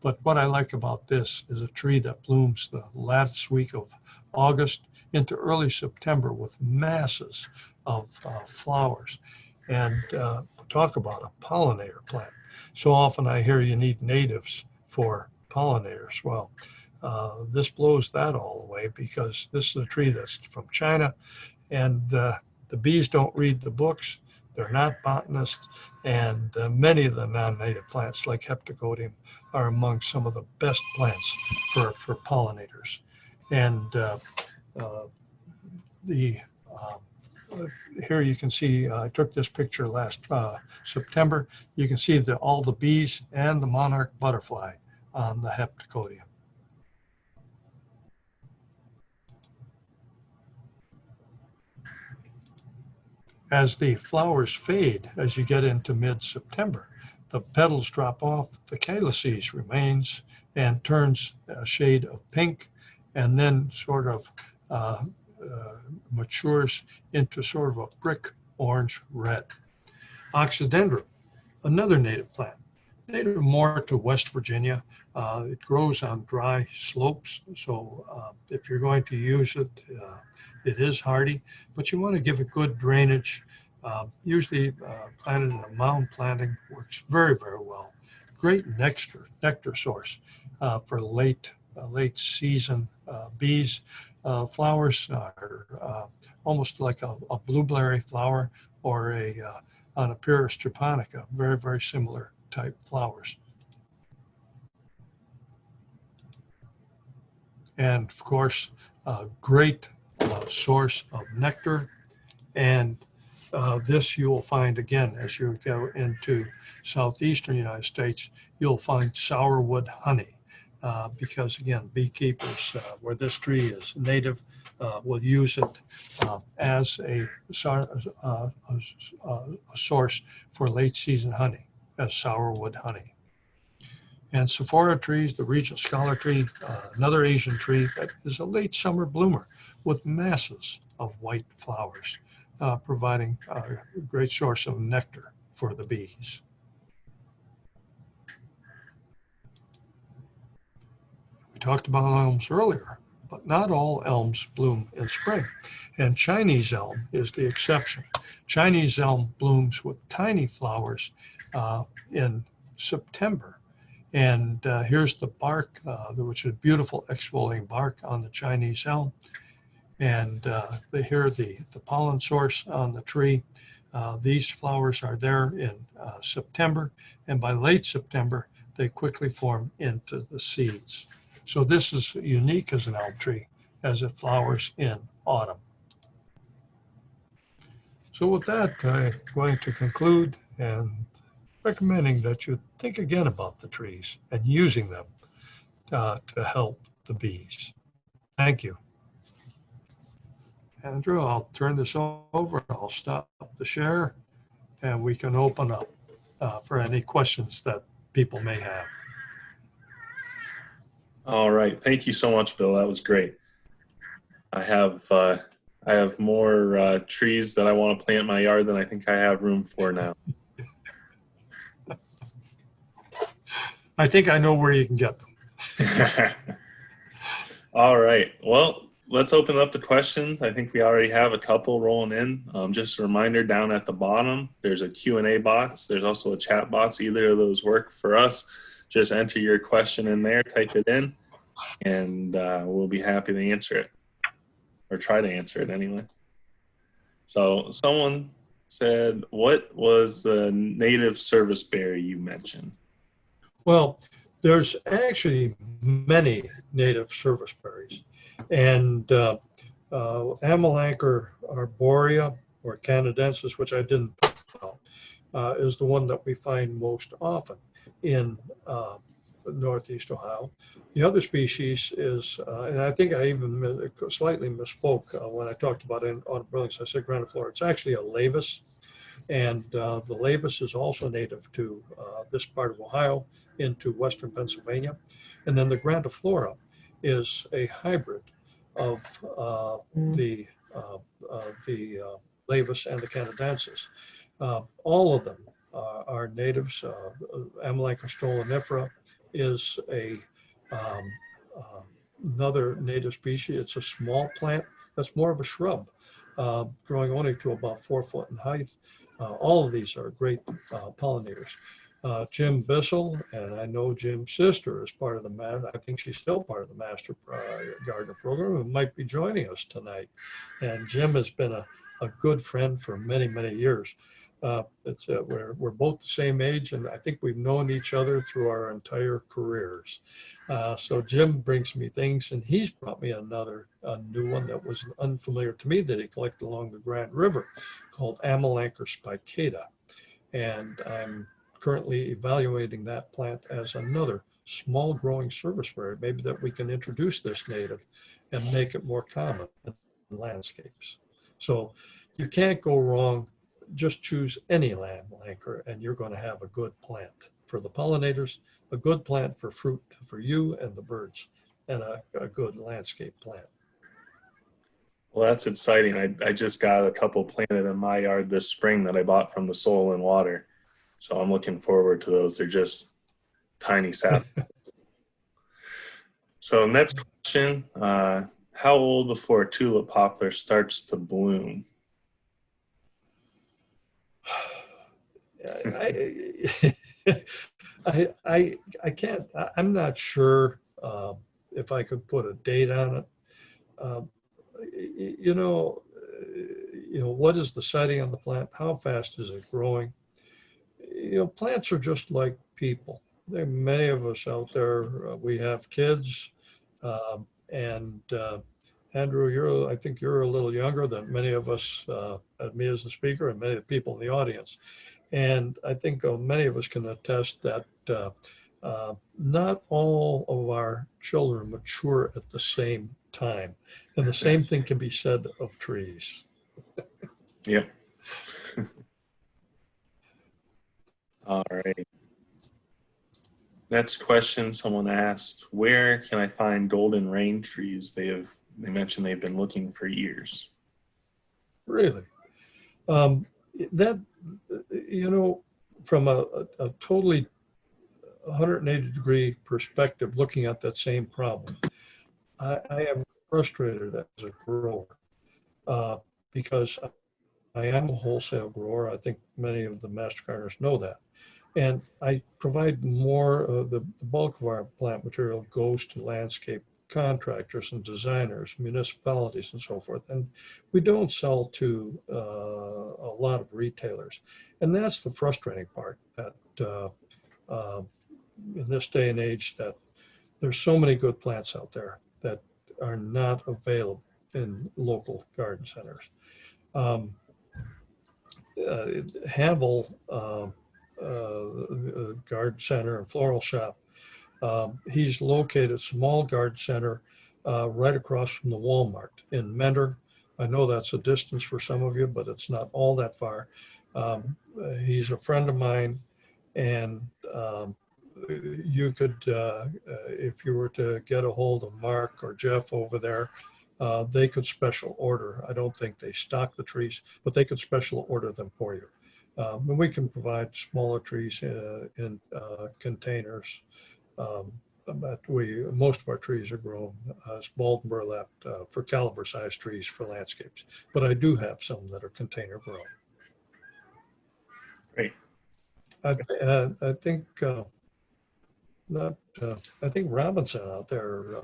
But what I like about this is a tree that blooms the last week of August into early September with masses of flowers. And talk about a pollinator plant. So often I hear you need natives for pollinators. Well, this blows that all away because this is a tree that's from China, and the bees don't read the books. They're not botanists, and many of the non-native plants like Heptacodium are among some of the best plants for pollinators. And here you can see, I took this picture last September. You can see all the bees and the monarch butterfly on the Heptacodium. As the flowers fade, as you get into mid-September, the petals drop off, the calyces remains and turns a shade of pink, and then sort of matures into sort of a brick orange red. Oxydendron, another native plant, native more to West Virginia. It grows on dry slopes, so if you're going to use it, it is hardy, but you want to give it good drainage. Usually planted in a mound planting works very, very well. Great nectar source for late season bees. Flowers are almost like a blueberry flower or an Epirus japonica, very, very similar type flowers. And of course, a great source of nectar. And this you will find again as you go into southeastern United States, you'll find sourwood honey. Because again, beekeepers, where this tree is native, will use it as a source for late season honey, as sourwood honey. And Sephora trees, the Regent Scholar tree, another Asian tree that is a late summer bloomer with masses of white flowers, providing a great source of nectar for the bees. We talked about elms earlier, but not all elms bloom in spring. And Chinese elm is the exception. Chinese elm blooms with tiny flowers in September. And here's the bark, which is beautiful exfoliating bark on the Chinese elm. And here the pollen source on the tree. These flowers are there in September, and by late September, they quickly form into the seeds. So this is unique as an elm tree as it flowers in autumn. So with that, I'm going to conclude and recommending that you think again about the trees and using them to help the bees. Thank you. Andrew, I'll turn this over. I'll stop the share and we can open up for any questions that people may have. All right. Thank you so much, Bill. That was great. I have more trees that I want to plant in my yard than I think I have room for now. I think I know where you can get them. All right. Well, let's open up the questions. I think we already have a couple rolling in. Just a reminder, down at the bottom, there's a Q&A box. There's also a chat box. Either of those work for us. Just enter your question in there, type it in, and we'll be happy to answer it, or try to answer it anyway. So someone said, what was the native service berry you mentioned? Well, there's actually many native service berries. And Amelanchier arborea, or canadensis, which I didn't talk about, is the one that we find most often in Northeast Ohio. The other species is, and I think I even slightly misspoke when I talked about it in autumn brilliance. I said grandiflora. It's actually a lavis, and the lavis is also native to this part of Ohio into western Pennsylvania. And then the grandiflora is a hybrid of the lavis and the canadensis. All of them are natives. Amelanchier stolonifera is another native species. It's a small plant that's more of a shrub, growing only to about 4 foot in height. All of these are great pollinators. Jim Bissell, and I know Jim's sister is part of the I think she's still part of the Master Gardener program, and might be joining us tonight. And Jim has been a good friend for many, many years. We're both the same age, and I think we've known each other through our entire careers. So Jim brings me things, and he's brought me a new one that was unfamiliar to me that he collected along the Grand River, called Amelanchier spicata, and I'm currently evaluating that plant as another small growing service variety, maybe that we can introduce this native and make it more common in landscapes. So you can't go wrong. Just choose any Amelanchier and you're going to have a good plant for the pollinators, a good plant for fruit for you and the birds, and a good landscape plant. Well, that's exciting. I just got a couple planted in my yard this spring that I bought from the Soil and Water. So I'm looking forward to those. They're just tiny sap. So next question, how old before a tulip poplar starts to bloom? I can't, I'm not sure if I could put a date on it. What is the setting on the plant? How fast is it growing? Plants are just like people. There are many of us out there, we have kids, and Andrew, I think you're a little younger than many of us, me as the speaker and many of the people in the audience. And I think many of us can attest that not all of our children mature at the same time. And the same thing can be said of trees. Yep. All right. Next question, someone asked, where can I find golden rain trees? They mentioned they've been looking for years. Really? From a totally 180-degree perspective, looking at that same problem, I am frustrated as a grower because I am a wholesale grower. I think many of the master gardeners know that. And I provide more of the bulk of our plant material goes to landscape contractors and designers, municipalities, and so forth. And we don't sell to a lot of retailers. And that's the frustrating part, that in this day and age, that there's so many good plants out there that are not available in local garden centers. Havel, garden center and floral shop, he's located a small garden center right across from the Walmart in Mentor. I know that's a distance for some of you, but it's not all that far. He's a friend of mine, and you could, if you were to get a hold of Mark or Jeff over there, they could special order. I don't think they stock the trees, but they could special order them for you. And we can provide smaller trees in containers. But most of our trees are grown as balled and burlap for caliber size trees for landscapes. But I do have some that are container grown. Great. I think I think Robinson out there,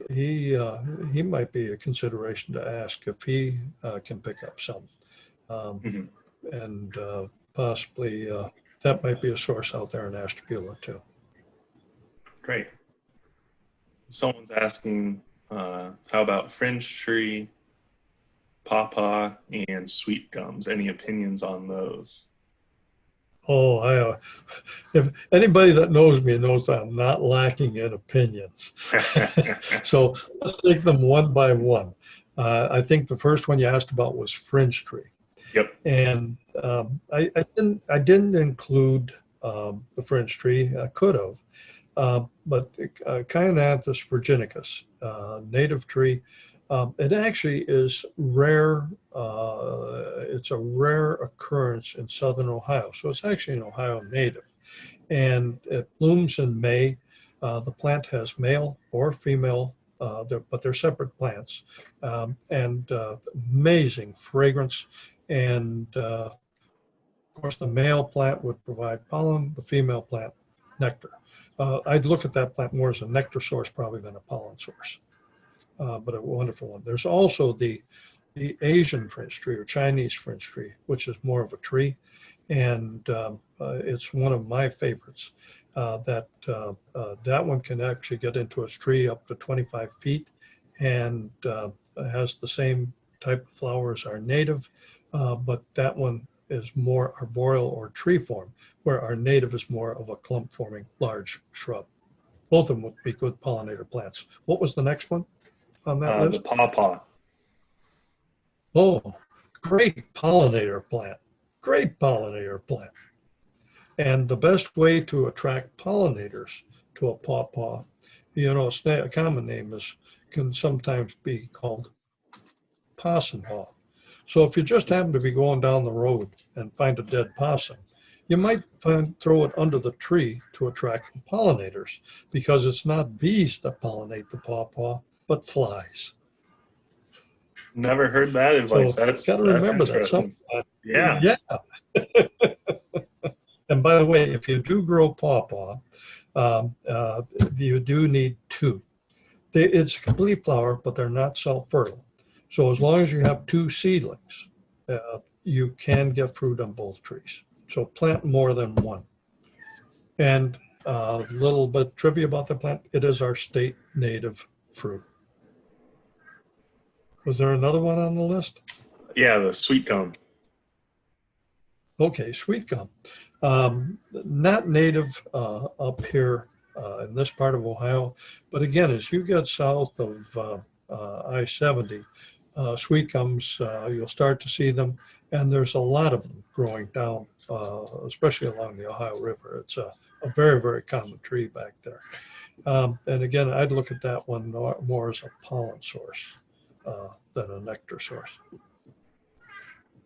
he might be a consideration to ask if he can pick up some. And possibly that might be a source out there in Ashtabula too. Great. Someone's asking, how about fringe tree, pawpaw, and sweet gums? Any opinions on those? Oh, if anybody that knows me knows I'm not lacking in opinions. So let's take them one by one. I think the first one you asked about was fringe tree. Yep. And I didn't include the fringe tree. I could have, but Chionanthus virginicus, native tree. It actually is rare. It's a rare occurrence in southern Ohio. So it's actually an Ohio native. And it blooms in May. The plant has male or female, but they're separate plants. And amazing fragrance. And of course, the male plant would provide pollen, the female plant, nectar. I'd look at that plant more as a nectar source probably than a pollen source. But a wonderful one. There's also the the Asian fringe tree or Chinese fringe tree, which is more of a tree. And it's one of my favorites. That one can actually get into its tree up to 25 feet and has the same type of flowers are native, but that one is more arboreal or tree form, where our native is more of a clump forming large shrub. Both of them would be good pollinator plants. What was the next one on that The list? pawpaw. Oh, great pollinator plant. Great pollinator plant. And the best way to attract pollinators to a pawpaw, a common name can sometimes be called possum haw. So if you just happen to be going down the road and find a dead possum, you might throw it under the tree to attract the pollinators, because it's not bees that pollinate the pawpaw, but flies. Never heard that advice. So That's got to remember interesting. that. Yeah. Yeah. And by the way, if you do grow pawpaw, you do need two. It's a complete flower, but they're not self-fertile. So as long as you have two seedlings, you can get fruit on both trees. So plant more than one. And a little bit trivia about the plant, it is our state native fruit. Was there another one on the list? Yeah, the sweet gum. Okay, sweet gum. Not native up here in this part of Ohio, but again, as you get south of I-70, sweet gums, you'll start to see them, and there's a lot of them growing down, especially along the Ohio River. It's a very, very common tree back there. And again, I'd look at that one more as a pollen source than a nectar source.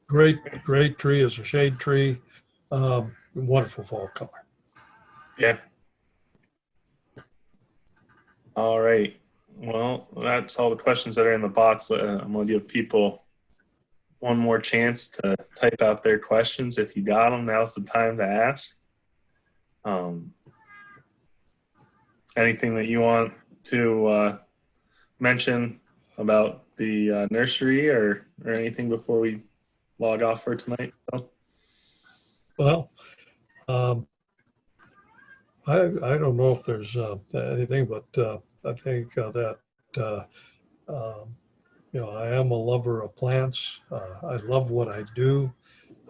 Great tree as a shade tree. Wonderful fall color. Yeah. All right. Well, that's all the questions that are in the box. I'm going to give people one more chance to type out their questions. If you got them, now's the time to ask. Anything that you want to mention about the nursery or anything before we log off for tonight? Well, I don't know if there's anything, but I think that I am a lover of plants. I love what I do.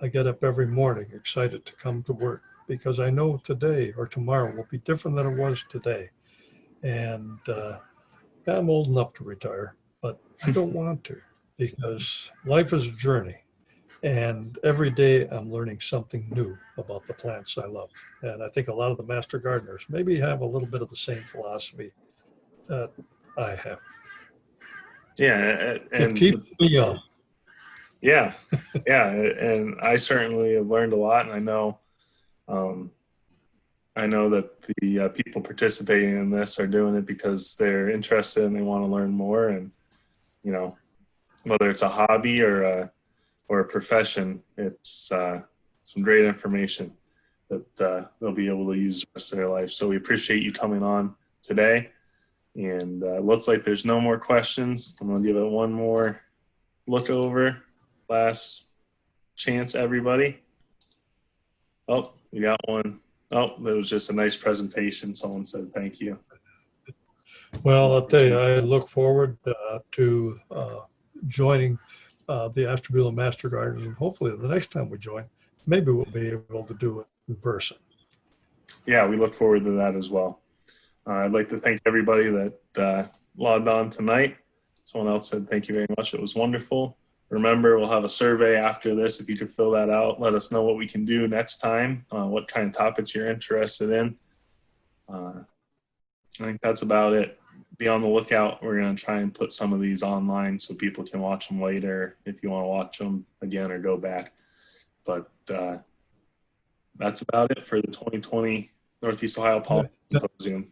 I get up every morning excited to come to work, because I know today or tomorrow will be different than it was today. And I'm old enough to retire, but I don't want to, because life is a journey. And every day I'm learning something new about the plants I love. And I think a lot of the master gardeners maybe have a little bit of the same philosophy that I have. Yeah. And it keeps me young. Yeah. Yeah. And I certainly have learned a lot. And I know that the people participating in this are doing it because they're interested and they want to learn more. And, whether it's a hobby or a profession, it's some great information that they'll be able to use the rest of their life. So we appreciate you coming on today. And looks like there's no more questions. I'm going to give it one more look over. Last chance, everybody. Oh, we got one. Oh, that was just a nice presentation. Someone said thank you. Well, I'll tell you, I look forward to joining the Ashtabula Master Gardeners, and hopefully the next time we join, maybe we'll be able to do it in person. Yeah, we look forward to that as well. I'd like to thank everybody that logged on tonight. Someone else said thank you very much. It was wonderful. Remember, we'll have a survey after this. If you could fill that out, let us know what we can do next time, what kind of topics you're interested in. I think that's about it. Be on the lookout. We're going to try and put some of these online so people can watch them later if you want to watch them again or go back. But that's about it for the 2020 Northeast Ohio Pollen Symposium.